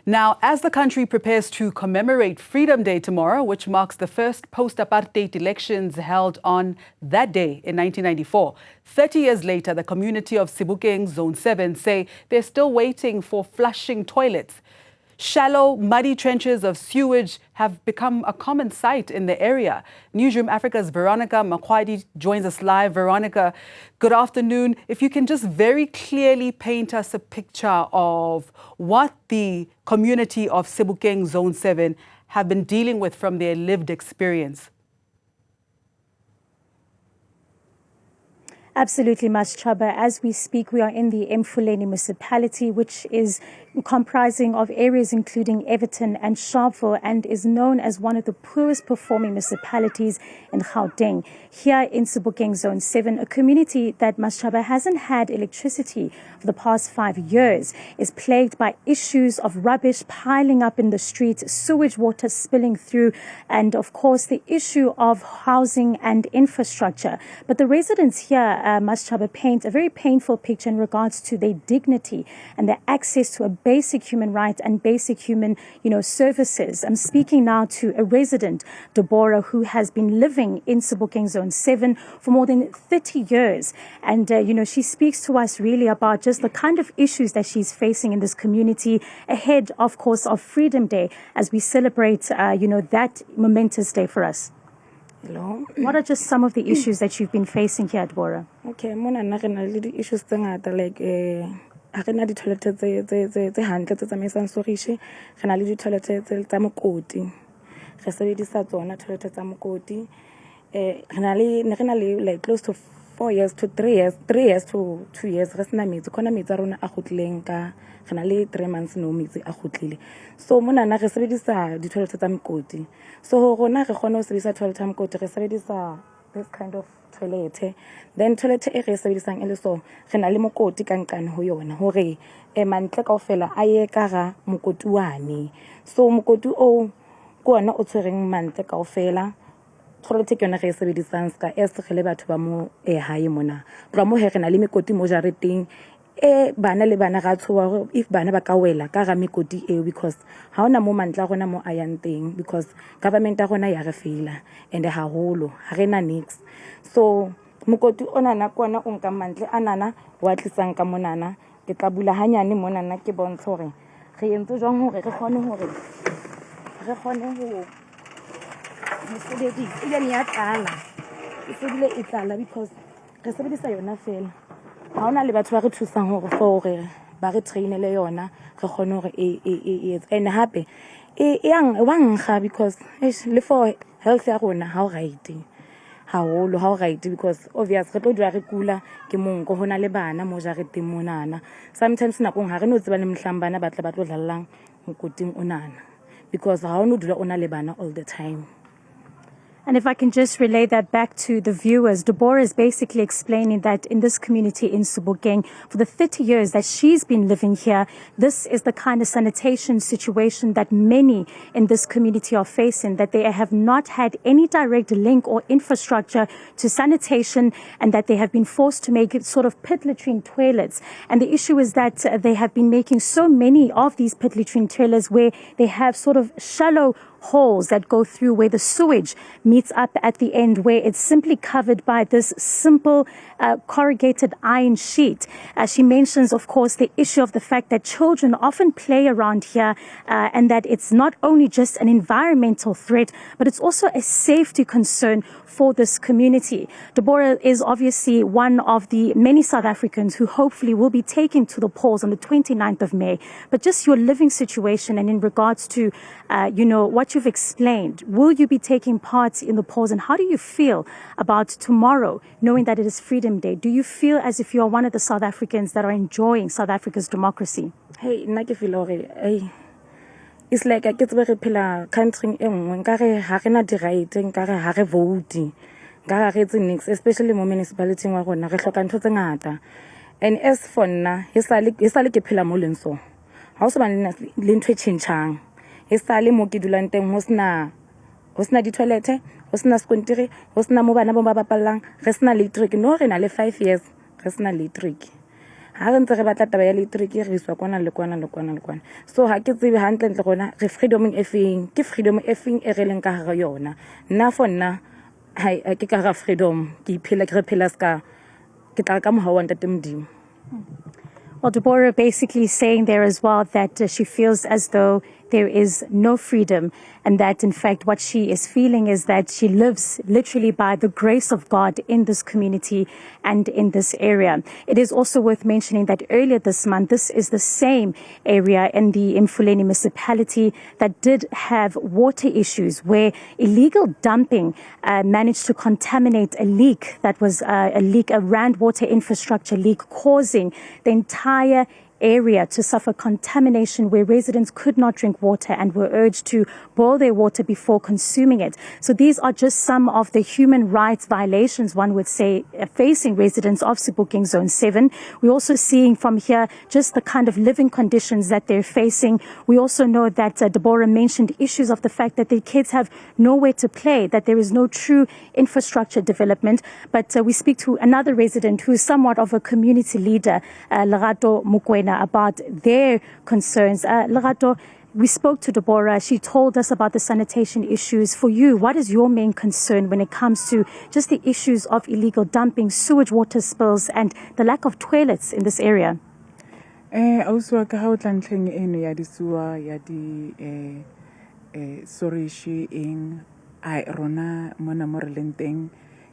Now, as the country prepares to commemorate Freedom Day tomorrow, which marks the first post-apartheid elections held on that day in 1994, 30 years later, the community of Sebokeng, Zone 7, say they're still waiting for flushing toilets. Shallow, muddy trenches of sewage have become a common sight in the area. Newzroom Afrika's Veronica Makwadi joins us live. Veronica, good afternoon. If you can just very clearly paint us a picture of what the community of Sebokeng Zone 7 have been dealing with from their lived experience. Absolutely, Chaba. As we speak, we are in the Mfuleni municipality, which is comprising of areas including Everton and Sharpeville, and is known as one of the poorest performing municipalities in Gauteng. Here in Sebokeng Zone 7, a community that Chaba hasn't had electricity for the past 5 years, is plagued by issues of rubbish piling up in the streets, sewage water spilling through, and of course the issue of housing and infrastructure. But the residents here, Chaba, paint a very painful picture in regards to their dignity and their access to a basic human right and basic human, services. I'm speaking now to a resident, Deborah, who has been living in Sebokeng Zone 7 for more than 30 years. And, she speaks to us really about just the kind of issues that she's facing in this community ahead, of course, of Freedom Day as we celebrate, that momentous day for us. Hello. What are just some of the issues that you've been facing here at Deborah? Okay, mona na re na le di issues tse ngata like ha re na di toilet tse hantle tse tsamaisang sorishi, re na le di toilet tsa mokoti, re sebedisa tsona toilet tsa mokoti. Re na le like close to 4 years to 3 years, 3 years to 2 years re sena metsi khona metsi a rona a gotlileng ka re na le 3 months no metsi a gotlile. So mona na re sebedisa di toilet tsa mokoti. So rona re khona ho sebedisa toilet tsa mokoti, re sebedisa this kind of toilet. Then toilet e re sebedisang ele so re na le mokoti ka nqane ho yona hore mantle kaofela a ye ka ga mokoti wane. So mokoti o ko ona o tshwereng mantle kaofela. Toilet ke yona re sebedisang ska es re le batho ba mo hae mona. Ra mo he re na le mekoti mo jareteng bana le bana ga tshowa if bana ba ka wela ka ga mekoti e because ha ona mo mantla gona mo ayang teng because government a gona ya re feila and ha holo ha rena nix. So mokoti ona na kwana o nka mantle anana wa tlisang ka monana ke tla bula hanyane monana ke bontsha hore re entse jwang hore re kgone ho mosebedi ile ya tlala e sebile e tlala because re sebedisa yona fela ha ona le batho ba re thusang hore ba re trainele yona re kgone hore and hape yang wanga because le for health ya rona how right how right because obvious re tlo dira re kula ke monko hona le bana mo jareteng monana sometimes nakong ha re no tseba le mhlambana ba tlo dlallang mokoting onana because ha ono dula ona le bana all the time. And if I can just relay that back to the viewers, Deborah is basically explaining that in this community in Sebokeng, for the 30 years that she's been living here, this is the kind of sanitation situation that many in this community are facing, that they have not had any direct link or infrastructure to sanitation, and that they have been forced to make sort of pit latrine toilets. And the issue is that they have been making so many of these pit latrine toilets where they have sort of shallow holes that go through where the sewage meets up at the end, where it's simply covered by this simple corrugated iron sheet. She mentions, of course, the issue of the fact that children often play around here and that it's not only just an environmental threat, but it's also a safety concern for this community. Deborah is obviously one of the many South Africans who hopefully will be taken to the polls on the 29th of May. But just your living situation and in regards to, what you've explained, will you be taking part in the polls, and how do you feel about tomorrow, knowing that it is Freedom Day? Do you feel as if you are one of the South Africans that are enjoying South Africa's democracy? Hey, nna ke feel hore it's like a ke tsebe re phela country e nngwe nkare ha rena di right nkare ha re vote nkare re tse nix especially mo municipality wa rona re hloka ntho tse ngata. And as for nna e sale ke phela mo lenso ha o se ba le ntho e tshentshang e sale mo ke dulang teng ho sna di toilet ho sna skontiri ho sna mo bana ba bapallang re sna electric no re na le 5 years re sna electric ha re ntse re batla taba ya electric re iswa kwana le kwana le kwana le kwana. So ha ke tsebe hantle ntle gona re freedom e feng ke freedom e feng e re leng ka ga yona. Nna for nna hai ke ka ga freedom ke iphela ke re phela ska ke tla ka moha wa ntate Modimo. Well, Deborah basically saying there as well that she feels as though there is no freedom, and that in fact what she is feeling is that she lives literally by the grace of God in this community and in this area. It is also worth mentioning that earlier this month, this is the same area in the Mfuleni municipality that did have water issues where illegal dumping managed to contaminate a leak that was a Rand water infrastructure leak, causing the entire area to suffer contamination, where residents could not drink water and were urged to boil their water before consuming it. So these are just some of the human rights violations, one would say, facing residents of Sebokeng Zone 7. We're also seeing from here just the kind of living conditions that they're facing. We also know that Deborah mentioned issues of the fact that their kids have nowhere to play, that there is no true infrastructure development. But we speak to another resident who's somewhat of a community leader, Lerato Mukwena, about their concerns. Lerato, we spoke to Deborah. She told us about the sanitation issues. For you, what is your main concern when it comes to just the issues of illegal dumping, sewage water spills, and the lack of toilets in this area? Also, ka ha o tla ntlheng eno ya disuwa ya di sorishi eng ai rona mona mo re leng teng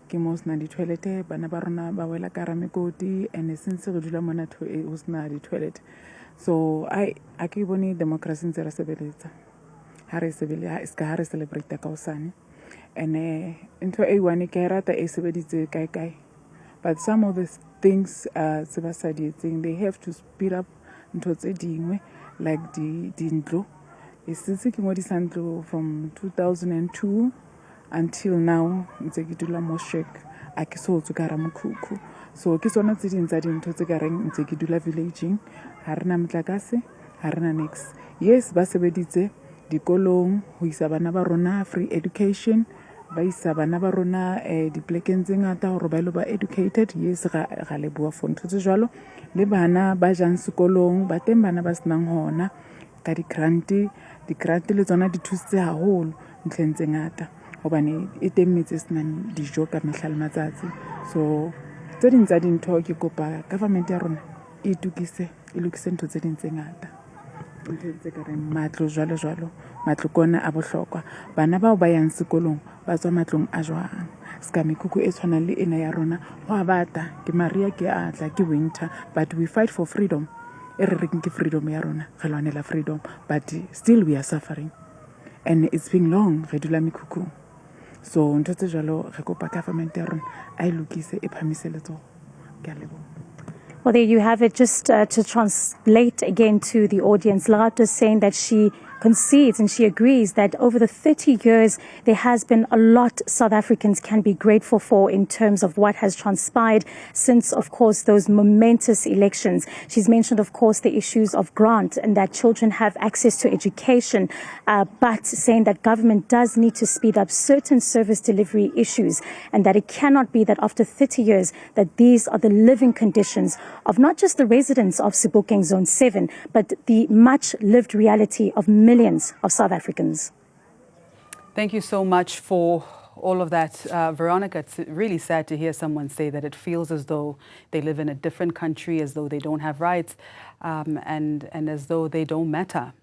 ke mo sna di toilet bana ba rona ba wela ka ra mekoti and since re dula mona ho sna di toilet. So a ke bone democracy ntse re sebeletsa ha re ska ha re celebrate ka osane and into a1 ke rata e sebeditse kai but some of the things tse ba sa di etseng, they have to speed up ntho tse dingwe like di ntlo since ke ngodisa ntlo from 2002 until now ntse ke dula mo shek a ke so tso ka ra mokhukhu. So ke sona tse ding tsa dintho tse ka reng ntse ke dula villaging ha rena motlakase ha rena nix. Yes, ba sebeditse dikolong ho isa bana ba rona free education, ba isa bana ba rona diplekeng tse ngata hore ba lo ba educated. Yes, ga le bua for ntho tse jwalo le bana ba jang sekolong ba teng bana ba senang hona ka di grant le tsona di thusitse haholo ntleng tse ngata hobane e teng metse senang dijo ka mehla le matsatsi. So tse ding tsa dintho ke kopa government ya rona e lokise ntho tse ding tse ngata, ntho tse ka reng matlo jwalo matlo kona a bohlokwa. Bana bao ba yang sekolong ba tswa matlong a jwang ska mekuku e tshwanang le ena ya rona ho bata ke maria ke atla ke winter, but we fight for freedom. E re reng ke freedom ya rona re lwanela freedom, but still we are suffering and it's been long re dula mekuku. So ntho tse jwalo re kopa government ya rona a lokise e phamise letso. Ke a leboha. Well, there you have it. Just to translate again to the audience, Lerato is saying that she concedes and she agrees that over the 30 years, there has been a lot South Africans can be grateful for in terms of what has transpired since, of course, those momentous elections. She's mentioned, of course, the issues of grant and that children have access to education, but saying that government does need to speed up certain service delivery issues and that it cannot be that after 30 years that these are the living conditions of not just the residents of Sebokeng Zone 7, but the much-lived reality of millions of South Africans. Thank you so much for all of that, Veronica. It's really sad to hear someone say that it feels as though they live in a different country, as though they don't have rights, and as though they don't matter.